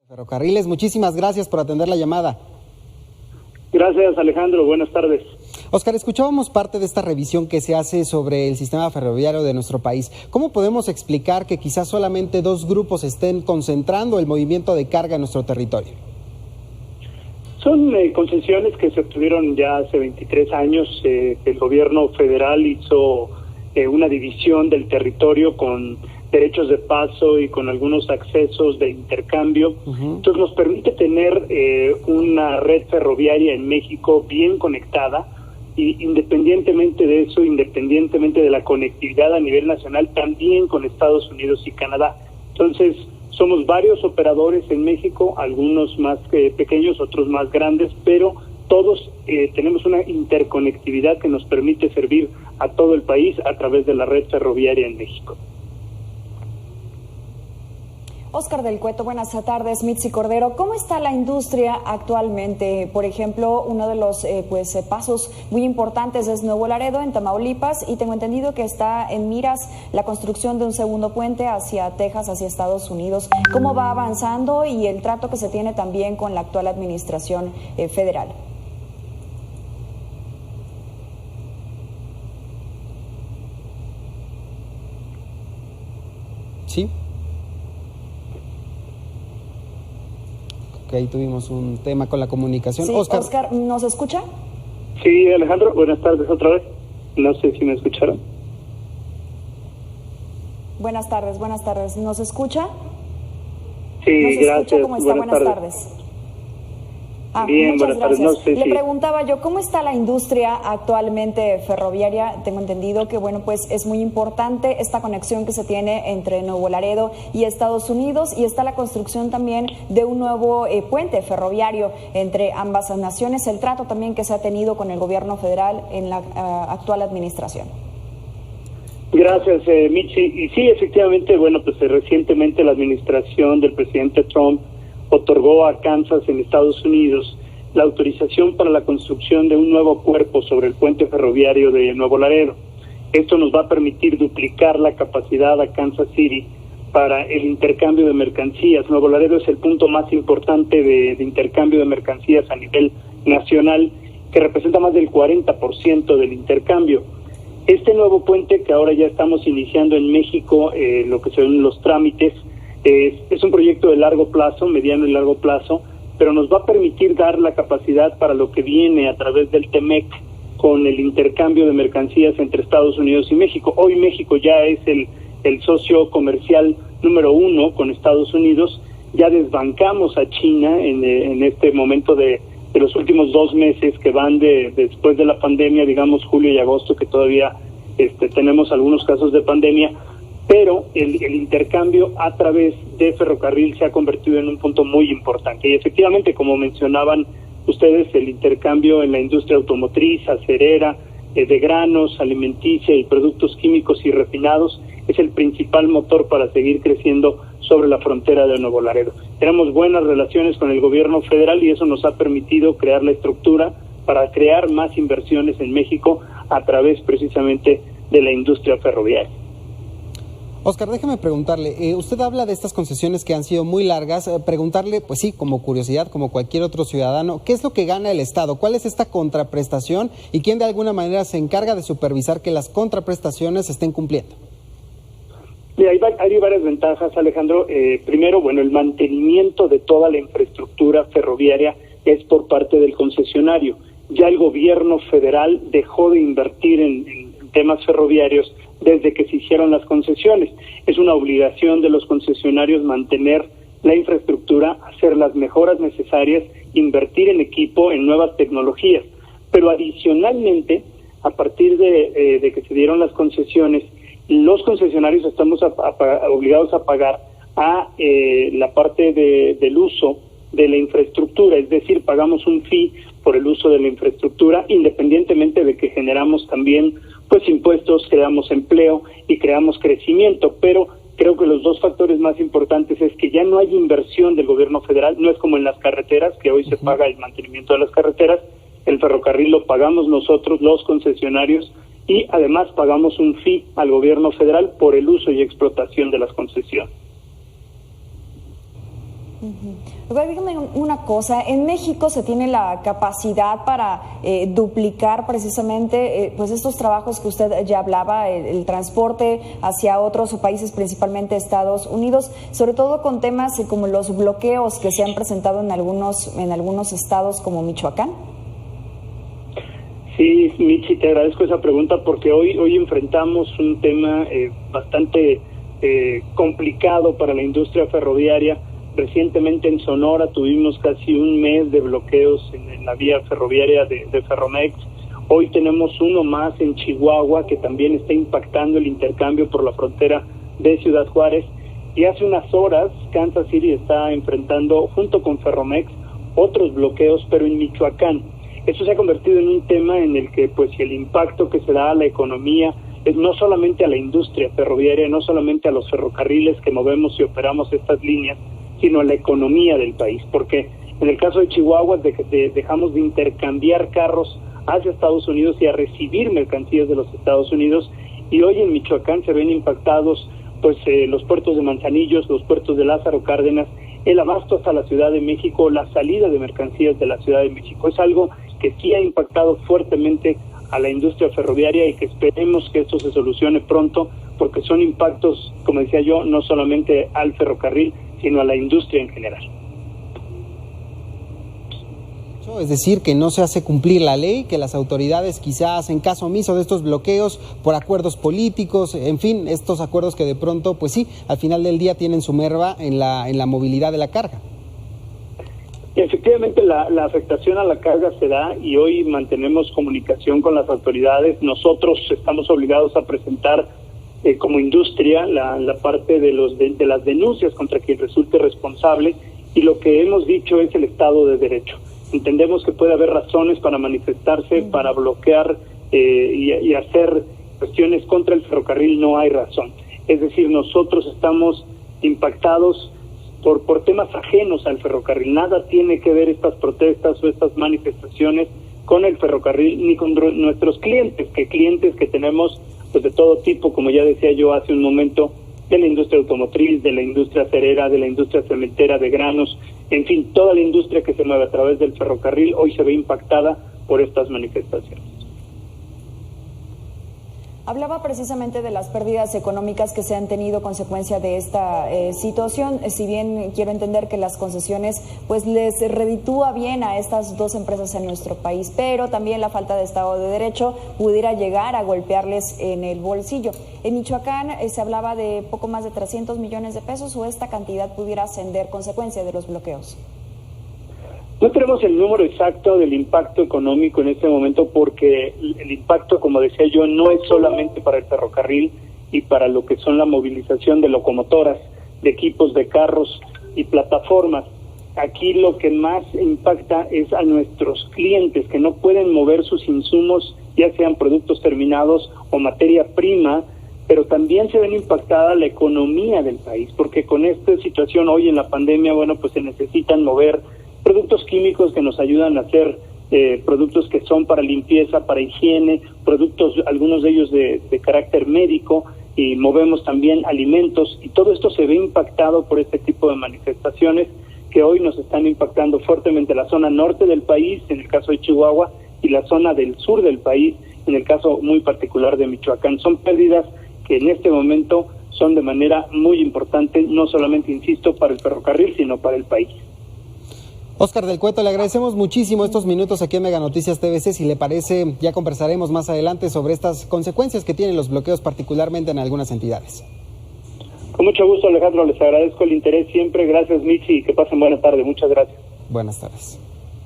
Ferrocarriles, muchísimas gracias por atender la llamada. Gracias, Alejandro. Buenas tardes. Óscar, escuchábamos parte de esta revisión que se hace sobre el sistema ferroviario de nuestro país. ¿Cómo podemos explicar que quizás solamente dos grupos estén concentrando el movimiento de carga en nuestro territorio? Son concesiones que se obtuvieron ya hace 23 años. El gobierno federal hizo una división del territorio con derechos de paso y con algunos accesos de intercambio. Entonces nos permite tener una red ferroviaria en México bien conectada, y independientemente de eso, independientemente de la conectividad a nivel nacional, también con Estados Unidos y Canadá. Entonces somos varios operadores en México, algunos más pequeños, otros más grandes, pero todos tenemos una interconectividad que nos permite servir a todo el país a través de la red ferroviaria en México. Óscar del Cueto, buenas tardes. Mitzi Cordero, ¿cómo está la industria actualmente? Por ejemplo, uno de los pasos muy importantes es Nuevo Laredo, en Tamaulipas, y tengo entendido que está en miras la construcción de un segundo puente hacia Texas, hacia Estados Unidos. ¿Cómo va avanzando y el trato que se tiene también con la actual administración federal? Sí. Que ahí tuvimos un tema con la comunicación. Sí, Óscar, ¿nos escucha? Sí, Alejandro, buenas tardes otra vez. No sé si me escucharon. Buenas tardes. ¿Nos escucha? Sí, ¿Nos gracias. Escucha? ¿Cómo está? Buenas tardes. Bien, muchas buenas gracias. tardes. No sé Le preguntaba yo, ¿cómo está la industria actualmente ferroviaria? Tengo entendido que, es muy importante esta conexión que se tiene entre Nuevo Laredo y Estados Unidos, y está la construcción también de un nuevo puente ferroviario entre ambas naciones, el trato también que se ha tenido con el gobierno federal en la actual administración. Gracias, Michi. Y sí, efectivamente, recientemente la administración del presidente Trump otorgó a Kansas, en Estados Unidos, la autorización para la construcción de un nuevo cuerpo sobre el puente ferroviario de Nuevo Laredo. Esto nos va a permitir duplicar la capacidad a Kansas City para el intercambio de mercancías. Nuevo Laredo es el punto más importante de intercambio de mercancías a nivel nacional, que representa más del 40% del intercambio. Este nuevo puente, que ahora ya estamos iniciando en México, lo que son los trámites, es un proyecto de largo plazo, mediano y largo plazo, pero nos va a permitir dar la capacidad para lo que viene a través del TEMEC con el intercambio de mercancías entre Estados Unidos y México. Hoy México ya es el socio comercial número 1 con Estados Unidos. Ya desbancamos a China en este momento de los últimos 2 meses que van después de la pandemia, digamos julio y agosto, que todavía tenemos algunos casos de pandemia. Pero el intercambio a través de ferrocarril se ha convertido en un punto muy importante. Y efectivamente, como mencionaban ustedes, el intercambio en la industria automotriz, acerera, de granos, alimenticia y productos químicos y refinados es el principal motor para seguir creciendo sobre la frontera de Nuevo Laredo. Tenemos buenas relaciones con el gobierno federal y eso nos ha permitido crear la estructura para crear más inversiones en México a través precisamente de la industria ferroviaria. Óscar, déjeme preguntarle, usted habla de estas concesiones que han sido muy largas, preguntarle, pues sí, como curiosidad, como cualquier otro ciudadano, ¿qué es lo que gana el Estado? ¿Cuál es esta contraprestación y quién de alguna manera se encarga de supervisar que las contraprestaciones se estén cumpliendo? Hay varias ventajas, Alejandro. Primero, el mantenimiento de toda la infraestructura ferroviaria es por parte del concesionario. Ya el gobierno federal dejó de invertir en temas ferroviarios desde que se hicieron las concesiones. Es una obligación de los concesionarios mantener la infraestructura, hacer las mejoras necesarias, invertir en equipo, en nuevas tecnologías. Pero adicionalmente, a partir de que se dieron las concesiones, los concesionarios estamos obligados a pagar a la parte del uso de la infraestructura, es decir, pagamos un fee por el uso de la infraestructura, independientemente de que generamos también impuestos, creamos empleo y creamos crecimiento. Pero creo que los dos factores más importantes es que ya no hay inversión del gobierno federal, no es como en las carreteras, que hoy se paga el mantenimiento de las carreteras. El ferrocarril lo pagamos nosotros, los concesionarios, y además pagamos un fee al gobierno federal por el uso y explotación de las concesiones. Luego, dígame una cosa, en México se tiene la capacidad para duplicar precisamente pues estos trabajos que usted ya hablaba, el transporte hacia otros países, principalmente Estados Unidos, sobre todo con temas como los bloqueos que se han presentado en algunos estados como Michoacán. Sí, Michi, te agradezco esa pregunta porque hoy enfrentamos un tema bastante complicado para la industria ferroviaria. Recientemente en Sonora tuvimos casi un mes de bloqueos en la vía ferroviaria de Ferromex. Hoy tenemos uno más en Chihuahua que también está impactando el intercambio por la frontera de Ciudad Juárez. Y hace unas horas Kansas City está enfrentando junto con Ferromex otros bloqueos, pero en Michoacán. Eso se ha convertido en un tema en el que pues el impacto que se da a la economía es no solamente a la industria ferroviaria, no solamente a los ferrocarriles que movemos y operamos estas líneas, sino a la economía del país, porque en el caso de Chihuahua dejamos de intercambiar carros hacia Estados Unidos y a recibir mercancías de los Estados Unidos, y hoy en Michoacán se ven impactados pues los puertos de Manzanillo, los puertos de Lázaro Cárdenas, el abasto hasta la Ciudad de México, la salida de mercancías de la Ciudad de México. Es algo que sí ha impactado fuertemente a la industria ferroviaria y que esperemos que esto se solucione pronto, porque son impactos, como decía yo, no solamente al ferrocarril, sino a la industria en general. Es decir, que no se hace cumplir la ley, que las autoridades quizás hacen caso omiso de estos bloqueos por acuerdos políticos, en fin, estos acuerdos que de pronto, pues sí, al final del día tienen su merma en la movilidad de la carga. Efectivamente, la afectación a la carga se da y hoy mantenemos comunicación con las autoridades. Nosotros estamos obligados a presentar como industria la parte de las denuncias contra quien resulte responsable, y lo que hemos dicho es el Estado de Derecho. Entendemos que puede haber razones para manifestarse, para bloquear y hacer cuestiones contra el ferrocarril, no hay razón. Es decir, nosotros estamos impactados por temas ajenos al ferrocarril. Nada tiene que ver estas protestas o estas manifestaciones con el ferrocarril ni con nuestros clientes que tenemos pues de todo tipo, como ya decía yo hace un momento, de la industria automotriz, de la industria acerera, de la industria cementera, de granos, en fin, toda la industria que se mueve a través del ferrocarril hoy se ve impactada por estas manifestaciones. Hablaba precisamente de las pérdidas económicas que se han tenido consecuencia de esta situación. Si bien quiero entender que las concesiones pues les reditúa bien a estas dos empresas en nuestro país, pero también la falta de Estado de Derecho pudiera llegar a golpearles en el bolsillo. En Michoacán se hablaba de poco más de 300 millones de pesos, o esta cantidad pudiera ascender consecuencia de los bloqueos. No tenemos el número exacto del impacto económico en este momento, porque el impacto, como decía yo, no es solamente para el ferrocarril y para lo que son la movilización de locomotoras, de equipos, de carros y plataformas. Aquí lo que más impacta es a nuestros clientes, que no pueden mover sus insumos, ya sean productos terminados o materia prima, pero también se ven impactada la economía del país, porque con esta situación hoy en la pandemia, bueno, pues se necesitan mover productos químicos que nos ayudan a hacer productos que son para limpieza, para higiene, productos, algunos de ellos de carácter médico, y movemos también alimentos, y todo esto se ve impactado por este tipo de manifestaciones que hoy nos están impactando fuertemente la zona norte del país, en el caso de Chihuahua, y la zona del sur del país, en el caso muy particular de Michoacán. Son pérdidas que en este momento son de manera muy importante, no solamente, insisto, para el ferrocarril, sino para el país. Óscar del Cueto, le agradecemos muchísimo estos minutos aquí en Mega Noticias TVC. Si le parece, ya conversaremos más adelante sobre estas consecuencias que tienen los bloqueos, particularmente en algunas entidades. Con mucho gusto, Alejandro, les agradezco el interés siempre. Gracias, Michi, y que pasen buena tarde. Muchas gracias. Buenas tardes.